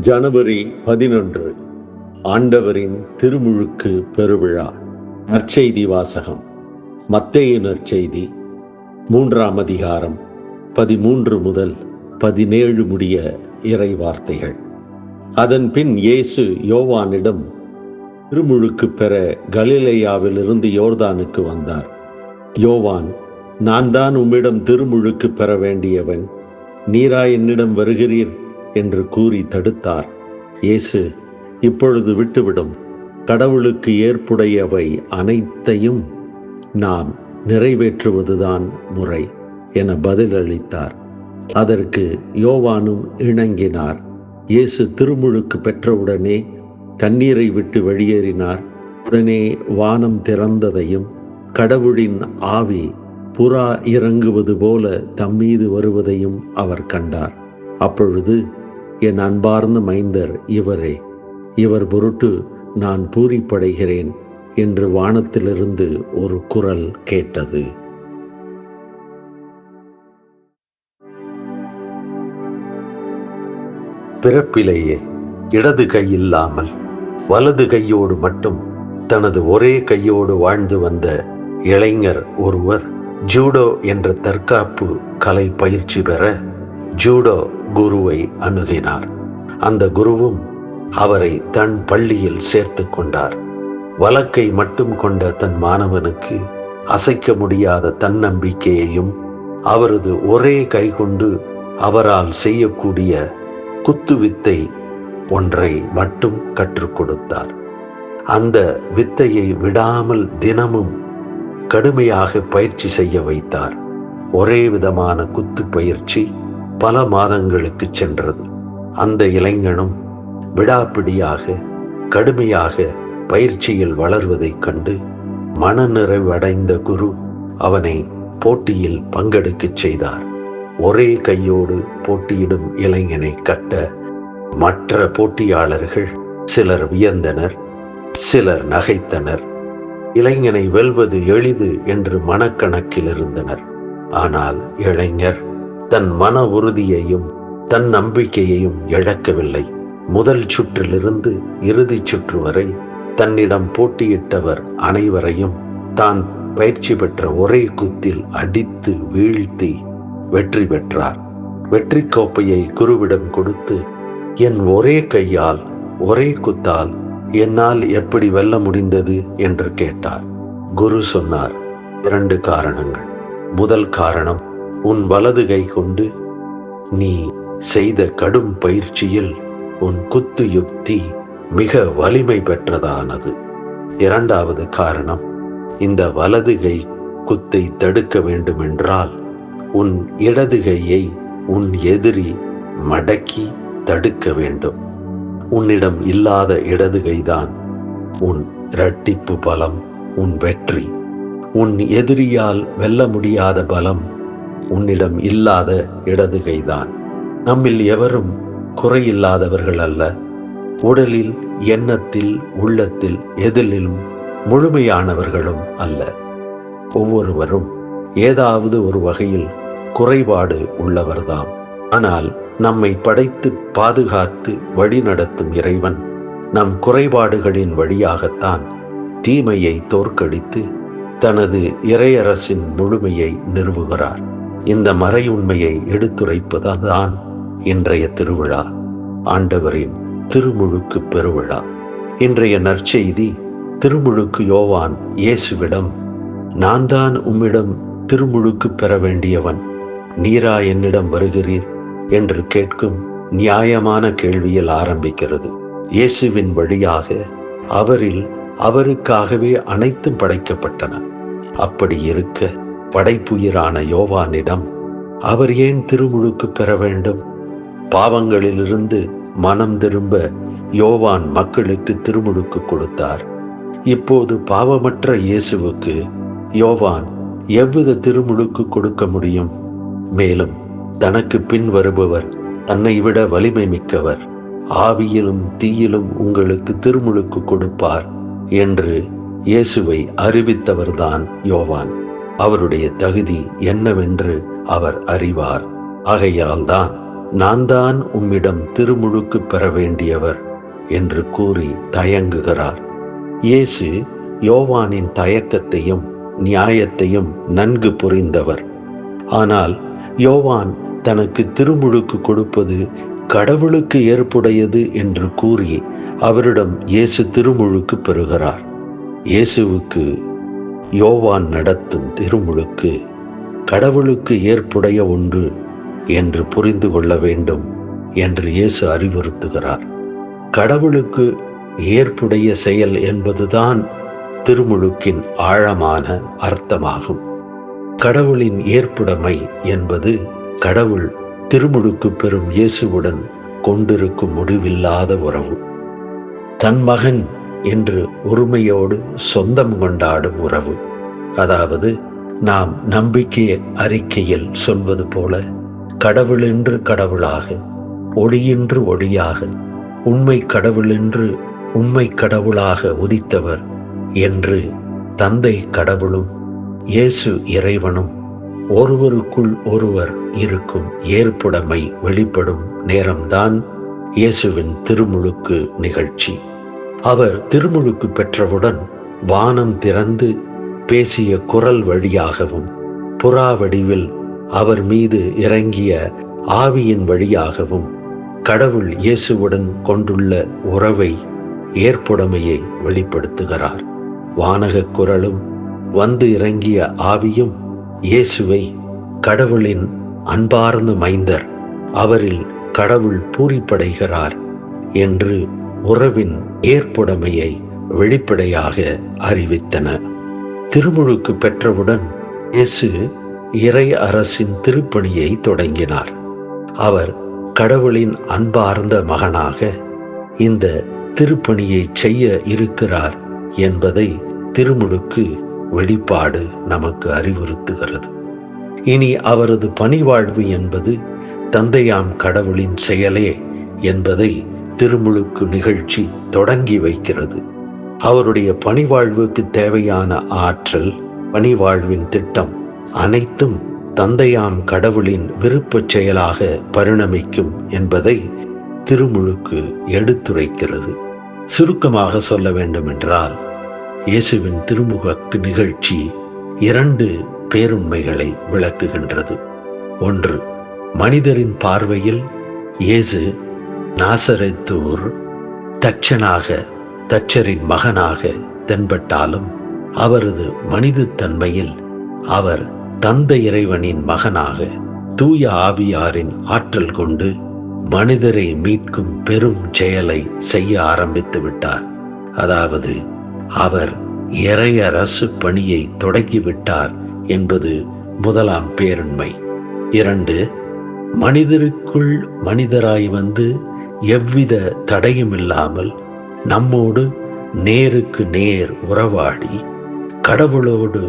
ஜனவரி 11 ஆண்டவரின் திருமுழுக்கு பெருவிழா. நற்செய்தி வாசகம். மத்தேயு நற்செய்தி 3ஆம் அதிகாரம் 13 முதல் 17 முடிய இறை வார்த்தைகள். அதன் பின் இயேசு யோவானிடம் திருமுழுக்கு பெற கலிலேயாவிலிருந்து யோர்தானுக்கு வந்தார். யோவான், நான் தான் உம்மிடம் திருமுழுக்கு பெற வேண்டியவன், நீரா என்னிடம் வருகிறீர் என்று கூறி தடுத்தார். இயேசு, இப்பொழுது விட்டுவிடும், கடவுளுக்கு ஏற்புடையவை அனைத்தையும் நாம் நிறைவேற்றுவதுதான் முறை என பதிலளித்தார். அதற்கு யோவானும் இணங்கினார். இயேசு திருமுழுக்கு பெற்றவுடனே தண்ணீரை விட்டு வெளியேறினார். உடனே வானம் திறந்ததையும் கடவுளின் ஆவி புறா இறங்குவது போல தம்மீது வருவதையும் அவர் கண்டார். அப்பொழுது, என் அன்பார்ந்த மைந்தர் இவரே, இவர் பொருட்டு நான் பூரிப்படைகிறேன் என்று வானத்திலிருந்து ஒரு குரல் கேட்டது. பிறப்பிலேயே இடது கை இல்லாமல் வலது கையோடு மட்டும் தனது ஒரே கையோடு வாழ்ந்து வந்த இளைஞர் ஒருவர் ஜூடோ என்ற தற்காப்பு கலை பயிற்சி பெற ஜூடோ குருவை அணுகினார். அந்த குருவும் அவரை தன் பள்ளியில் சேர்த்து கொண்டார். வலக்கை மட்டும் கொண்ட தன் மாணவனுக்கு அசைக்க முடியாத தன்னம்பிக்கையையும் அவரது ஒரே கை கொண்டு அவரால் செய்யக்கூடிய குத்து வித்தை ஒன்றை மட்டும் கற்றுக் கொடுத்தார். அந்த வித்தையை விடாமல் தினமும் கடுமையாக பயிற்சி செய்ய வைத்தார். ஒரே விதமான குத்து பயிற்சி பல மாதங்களுக்கு சென்றது. அந்த இளைஞனும் விடாப்பிடியாக கடுமையாக பயிற்சியில் வளர்வதைக் கண்டு மனநிறைவடைந்த குரு அவனை போட்டியில் பங்கெடுக்கச் செய்தார். ஒரே கையோடு போட்டியிடும் இளைஞனை கட்ட மற்ற போட்டியாளர்கள் சிலர் வியந்தனர், சிலர் நகைத்தனர். இளைஞனை வெல்வது எளிது என்று மனக்கணக்கில் இருந்தனர். ஆனால் இளைஞர் தன் மன உறுதியையும் தன் நம்பிக்கையையும் இழக்கவில்லை. முதல் சுற்றிலிருந்து இறுதி சுற்று வரை தன்னிடம் போட்டியிட்டவர் அனைவரையும் தான் பயிற்சி பெற்ற ஒரே குத்தில் அடித்து வீழ்த்தி வெற்றி பெற்றார். வெற்றி கோப்பையை குருவிடம் கொடுத்து, என் ஒரே கையால் ஒரே குத்தால் என்னால் எப்படி வெல்ல முடிந்தது என்று கேட்டார். குரு சொன்னார், 2 காரணங்கள். முதல் காரணம், உன் வலது கை கொண்டு நீ செய்த கடும் பயிற்சியில் உன் குத்து யுக்தி மிக வலிமை பெற்றதானது. 2வது காரணம், இந்த வலது கை குத்தை தடுக்க வேண்டுமென்றால் உன் இடது கையை உன் எதிரி மடக்கி தடுக்க வேண்டும். உன்னிடம் இல்லாத இடது கைதான் உன் இரட்டிப்பு பலம், உன் வெற்றி. உன் எதிரியால் வெல்ல முடியாத பலம் உன்னிடம் இல்லாத இடது கைதான். நம்மில் எவரும் குறையில்லாதவர்கள் அல்ல. உடலில், எண்ணத்தில், உள்ளத்தில் எதிலும் முழுமையானவர்களும் அல்ல. ஒவ்வொருவரும் ஏதாவது ஒரு வகையில் குறைபாடு உள்ளவர்தாம். ஆனால் நம்மை படைத்து பாதுகாத்து வழிநடத்தும் இறைவன் நம் குறைபாடுகளின் வழியாகத்தான் தீமையை தோற்கடித்து தனது இறையரசின் முழுமையை நிறுவுகிறார். இந்த மறை உண்மையை எடுத்துரைப்பதுதான் இன்றைய திருவிழா, ஆண்டவரின் திருமுழுக்கு பெருவிழா. இன்றைய நற்செய்தி, திருமுழுக்கு யோவான் இயேசுவிடம், நான் தான் உம்மிடம் திருமுழுக்கு பெற வேண்டியவன், நீரா என்னிடம் வருகிறீர் என்று கேட்கும் நியாயமான கேள்வியில் ஆரம்பிக்கிறது. இயேசுவின் வழியாக அவரில் அவருக்காகவே அனைத்தும் படைக்கப்பட்டன. அப்படி இருக்க படைப்புயிரான யோவானிடம் அவர் ஏன் திருமுழுக்கு பெற வேண்டும்? பாவங்களிலிருந்து மனம் திரும்ப யோவான் மக்களுக்கு திருமுழுக்கு கொடுத்தார். இப்போது பாவமற்ற இயேசுவுக்கு யோவான் எவ்வித திருமுழுக்கு கொடுக்க முடியும்? மேலும் தனக்கு பின் வருபவர் தன்னை விட வலிமை மிக்கவர், ஆவியிலும் தீயிலும் உங்களுக்கு திருமுழுக்கு கொடுப்பார் என்று இயேசுவை அறிவித்தவர்தான் யோவான். அவருடைய தகுதி என்னவென்று அவர் அறிவார். ஆகையால்தான் நான் தான் உம்மிடம் திருமுழுக்கு பெற வேண்டியவர் என்று கூறி தயங்குகிறார். இயேசு யோவானின் தயக்கத்தையும் நியாயத்தையும் நன்கு புரிந்தவர். ஆனால் யோவான் தனக்கு திருமுழுக்கு கொடுப்பது கடவுளுக்கு ஏற்புடையது என்று கூறி அவரிடம் இயேசு திருமுழுக்கு பெறுகிறார். இயேசுவுக்கு யோவான் நடத்தும் திருமுழுக்கு கடவுளுக்கு ஏற்புடைய ஒன்று என்று புரிந்து கொள்ள வேண்டும் என்று இயேசு அறிவுறுத்துகிறார். கடவுளுக்கு ஏற்புடைய செயல் என்பதுதான் திருமுழுக்கின் ஆழமான அர்த்தமாகும். கடவுளின் ஏற்புடைமை என்பது கடவுள் திருமுழுக்கு பெறும் இயேசுவுடன் கொண்டிருக்கும் முடிவில்லாத உறவு. தன் மகன் என்று உரிமையோடு சொந்தம் கொண்டாடும் உறவு. அதாவது நாம் நம்பிக்கை அறிக்கையில் சொல்வது போல, கடவுளென்று கடவுளாக, ஒளியின்று ஒளியாக, உண்மை கடவுளென்று உண்மை கடவுளாக உதித்தவர் என்று தந்தை கடவுளும் இயேசு இறைவனும் ஒருவருக்குள் ஒருவர் இருக்கும் ஏற்புடைமை வெளிப்படும் நேரம்தான் இயேசுவின் திருமுழுக்கு நிகழ்ச்சி. அவர் திருமுழுக்கு பெற்றவுடன் வானம் திறந்து பேசிய குரல் வழியாகவும் புறா வடிவில் அவர் மீது இறங்கிய ஆவியின் வழியாகவும் கடவுள் இயேசுவுடன் கொண்டுள்ள உறவை, ஏற்புடைமையை வெளிப்படுத்துகிறார். வானகக் குரலும் வந்து இறங்கிய ஆவியும் இயேசுவை கடவுளின் அன்பார்ந்த மைந்தர், அவரில் கடவுள் பூரிப்படைகிறார் என்று உறவின் ஏற்புடைமையை வெளிப்படையாக அறிவித்தன. திருமுழுக்கு பெற்றவுடன் இயேசு இறை அரசின் திருப்பணியை தொடங்கினார். அவர் கடவுளின் அன்பார்ந்த மகனாக இந்த திருப்பணியை செய்ய இருக்கிறார் என்பதை திருமுழுக்கு வெளிப்பாடு நமக்கு அறிவுறுத்துகிறது. இனி அவரது பணிவாழ்வு என்பது தந்தையாம் கடவுளின் செயலே என்பதை திருமுழுக்கு நிகழ்ச்சி தொடங்கி வைக்கிறது. அவருடைய பணிவாழ்வுக்கு தேவையான ஆற்றல், பணிவாழ்வின் திட்டம் அனைத்தும் தந்தையாம் கடவுளின் விருப்பச் செயலாக பரிணமிக்கும் என்பதை திருமுழுக்கு எடுத்துரைக்கிறது. சுருக்கமாக சொல்ல வேண்டுமென்றால், இயேசுவின் திருமுழுக்கு நிகழ்ச்சி 2 பேருண்மைகளை விளக்குகின்றது. ஒன்று, மனிதரின் பார்வையில் இயேசு நாசரேத்தூர் தச்சரின் மகனாக தென்பட்டாலும் அவரது மனித தன்மையில் அவர் தந்தை இறைவனின் மகனாக தூய ஆவியாரின் ஆற்றல் கொண்டு மனிதரை மீட்கும் பெரும் செயலை செய்ய ஆரம்பித்து விட்டார். அதாவது அவர் இறையரசு பணியை தொடங்கிவிட்டார் என்பது முதலாம் பேருண்மை. 2, மனிதருக்குள் மனிதராய் வந்து எவ்வித தடையுமில்லாமல் நம்மோடு நேருக்கு நேர் உறவாடி கடவுளோடு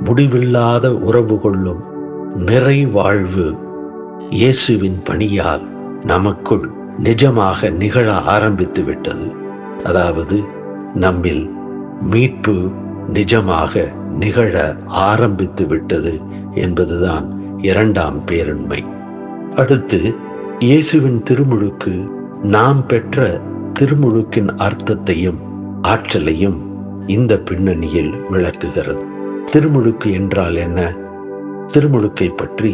முடிவில்லாத உறவு கொள்ளும் நிறைவாழ்வு இயேசுவின் பணியால் நமக்குள் நிஜமாக நிகழ ஆரம்பித்து விட்டது. அதாவது நம்மில் மீட்பு நிஜமாக நிகழ ஆரம்பித்து விட்டது என்பதுதான் 2ஆம் பேருண்மை. அடுத்து, இயேசுவின் திருமுழுக்கு நாம் பெற்ற திருமுழுக்கின் அர்த்தத்தையும் ஆற்றலையும் இந்த பின்னணியில் விளக்குகிறது. திருமுழுக்கு என்றால் என்ன? திருமுழுக்கை பற்றி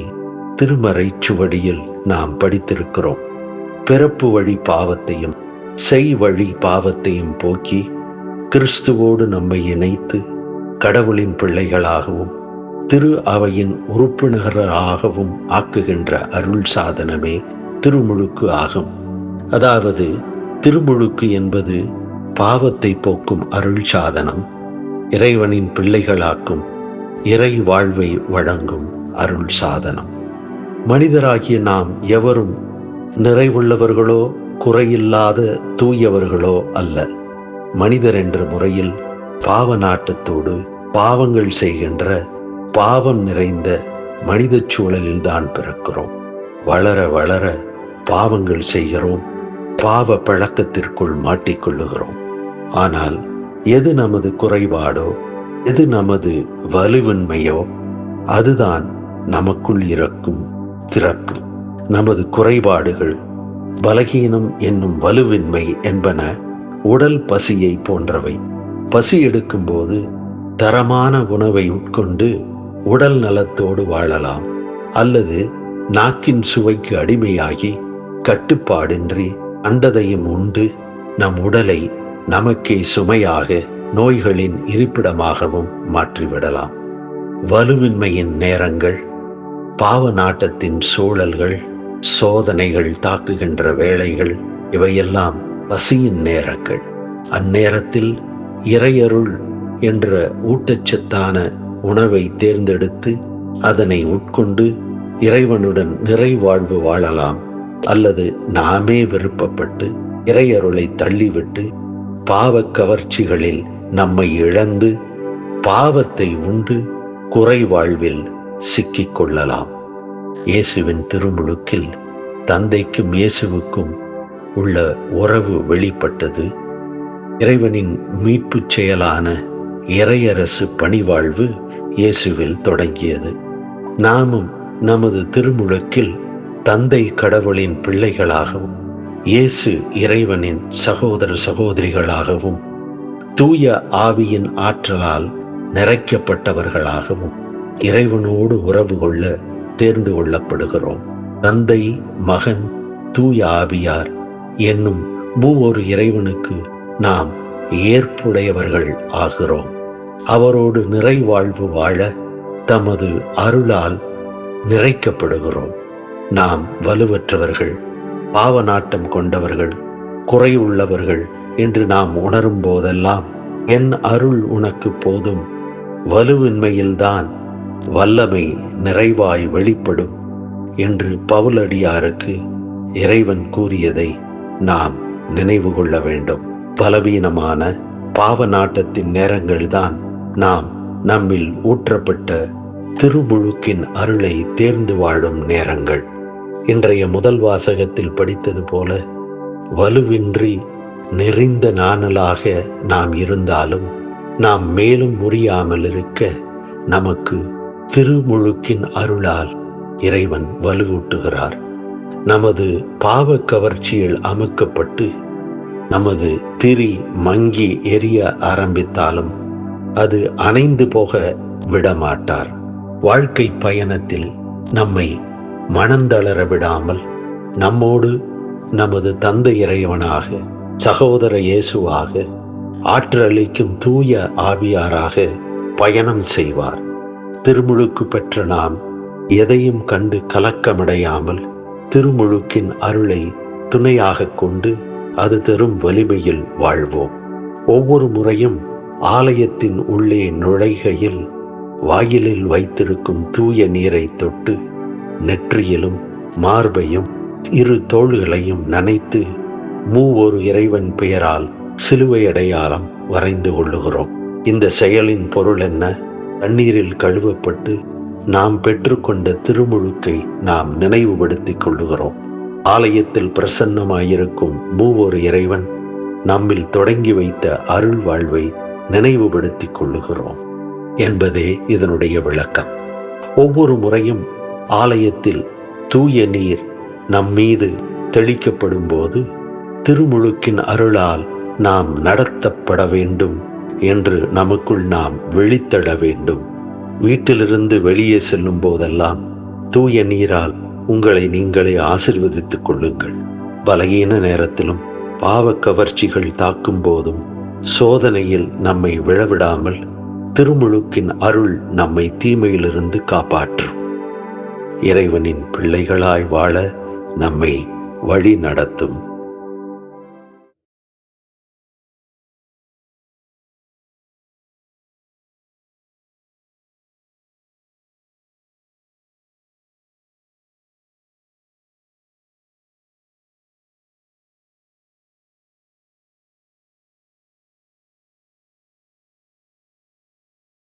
திருமறை சுவடியில் நாம் படித்திருக்கிறோம். பிறப்பு வழி பாவத்தையும் செய் வழி பாவத்தையும் போக்கி கிறிஸ்துவோடு நம்மை இணைத்து கடவுளின் பிள்ளைகளாகவும் திரு அவையின் உறுப்பினராகவும் ஆக்குகின்ற அருள் சாதனமே திருமுழுக்கு ஆகும். அதாவது திருமுழுக்கு என்பது பாவத்தை போக்கும் அருள் சாதனம், இறைவனின் பிள்ளைகளாக்கும் இறை வாழ்வை வழங்கும் அருள் சாதனம். மனிதராகிய நாம் எவரும் நிறைவுள்ளவர்களோ குறையில்லாத தூயவர்களோ அல்ல. மனிதர் என்ற முறையில் பாவ நாட்டத்தோடு பாவங்கள் செய்கின்ற பாவம் நிறைந்த மனித சூழலில்தான் பிறக்கிறோம். வளர வளர பாவங்கள் செய்கிறோம், பாவ பழக்கத்திற்குள் மாட்டிக்கொள்ளுகிறோம். ஆனால் எது நமது குறைபாடோ, எது நமது வலுவின்மையோ, அதுதான் நமக்குள் இருக்கும் திறப்பு. நமது குறைபாடுகள், பலகீனம் என்னும் வலுவின்மை என்பன உடல் பசியை போன்றவை. பசி எடுக்கும்போது தரமான உணவை உட்கொண்டு உடல் நலத்தோடு வாழலாம். அல்லது நாக்கின் சுவைக்கு அடிமையாகி கட்டுப்பாடின்றி அண்டதையும் உண்டு நம் உடலை நமக்கே சுமையாக, நோய்களின் இருப்பிடமாகவும் மாற்றிவிடலாம். வலுவின்மையின் நேரங்கள், பாவ நாட்டத்தின் சூழல்கள், சோதனைகள் தாக்குகின்ற வேளைகள், இவையெல்லாம் பசியின் நேரங்கள். அந்நேரத்தில் இறையருள் என்ற ஊட்டச்சத்தான உணவை தேர்ந்தெடுத்து அதனை உட்கொண்டு இறைவனுடன் நிறைவாழ்வு வாழலாம். அல்லது நாமே விருப்பப்பட்டு இறையருளை தள்ளிவிட்டு பாவக் கவர்ச்சிகளில் நம்மை இழந்து பாவத்தை உண்டு குறைவாழ்வில் சிக்கிக் கொள்ளலாம். இயேசுவின் திருமுழுக்கில் தந்தைக்கும் இயேசுவுக்கும் உள்ள உறவு வெளிப்பட்டது. இறைவனின் மீட்புச் செயலான இறையரசு பணிவாழ்வு இயேசுவில் தொடங்கியது. நாமும் நமது திருமுழுக்கில் தந்தை கடவுளின் பிள்ளைகளாகவும், இயேசு இறைவனின் சகோதர சகோதரிகளாகவும், தூய ஆவியின் ஆற்றலால் நிறைக்கப்பட்டவர்களாகவும் இறைவனோடு உறவு கொள்ள தேர்ந்து கொள்ளப்படுகிறோம். தந்தை, மகன், தூய ஆவியார் என்னும் மூவொரு இறைவனுக்கு நாம் ஏற்புடையவர்கள் ஆகிறோம். அவரோடு நிறைவாழ்வு வாழ தமது அருளால் நிறைக்கப்படுகிறோம். நாம் வலுவற்றவர்கள், பாவநாட்டம் கொண்டவர்கள், குறைவுள்ளவர்கள் என்று நாம் உணரும் போதெல்லாம் என் அருள் உனக்கு போதும், வலுவின்மையில்தான் வல்லமை நிறைவாய் வெளிப்படும் என்று பவுலடியாருக்கு இறைவன் கூறியதை நாம் நினைவு கொள்ள வேண்டும். பலவீனமான பாவ நாட்டத்தின் நேரங்கள்தான் நாம் நம்மில் ஊற்றப்பட்ட திருமுழுக்கின் அருளை தேர்ந்து வாழும் நேரங்கள். இன்றைய முதல் வாசகத்தில் படித்தது போல வலுவின்றி நெறிந்த நாணலாக நாம் இருந்தாலும் நாம் மேலும் முறியாமல் இருக்க நமக்கு திருமுழுக்கின் அருளால் இறைவன் வலுவூட்டுகிறார். நமது பாவ கவர்ச்சியில் அமுக்கப்பட்டு நமது திரி மங்கி எரிய ஆரம்பித்தாலும் அது அணைந்து போக விடமாட்டார். வாழ்க்கை பயணத்தில் நம்மை மனந்தளர விடாமல் நம்மோடு நமது தந்தை இறைவனாக, சகோதர இயேசுவாக, ஆற்றலிக்கும் தூய ஆவியாராக பயணம் செய்வார். திருமுழுக்கு பெற்ற நாம் எதையும் கண்டு கலக்கமடையாமல் திருமுழுக்கின் அருளை துணையாக கொண்டு அது தரும் வலிமையில் வாழ்வோம். ஒவ்வொரு முறையும் ஆலயத்தின் உள்ளே நுழைகையில் வாயிலில் வைத்திருக்கும் தூய நீரை தொட்டு நெற்றியிலும் மார்பையும் இரு தோள்களையும் நனைத்து மூவொரு இறைவன் பெயரால் சிலுவை அடையாளம் வரைந்து கொள்ளுகிறோம். இந்த செயலின் பொருள் என்ன? தண்ணீரில் கழுவப்பட்டு நாம் பெற்றுக்கொண்ட திருமுழுக்கை நாம் நினைவுபடுத்திக் கொள்ளுகிறோம். ஆலயத்தில் பிரசன்னமாயிருக்கும் மூவொரு இறைவன் நம்மில் தொடங்கி வைத்த அருள் வாழ்வை நினைவுபடுத்திக் கொள்ளுகிறோம் என்பதே இதனுடைய விளக்கம். ஒவ்வொரு முறையும் ஆலயத்தில் தூய நீர் நம் மீது தெளிக்கப்படும் போது திருமுழுக்கின் அருளால் நாம் நடத்தப்பட வேண்டும் என்று நமக்குள் நாம் விழித்தெழ வேண்டும். வீட்டிலிருந்து வெளியே செல்லும் போதெல்லாம் தூய நீரால் உங்களை நீங்களே ஆசீர்வதித்துக் கொள்ளுங்கள். பலகீன நேரத்திலும் பாவ கவர்ச்சிகள் தாக்கும் போதும் சோதனையில் நம்மை விழவிடாமல் திருமுழுக்கின் அருள் நம்மை தீமையிலிருந்து காப்பாற்றும். இறைவனின் பிள்ளைகளாய் வாழ நம்மை வழி நடத்தும்.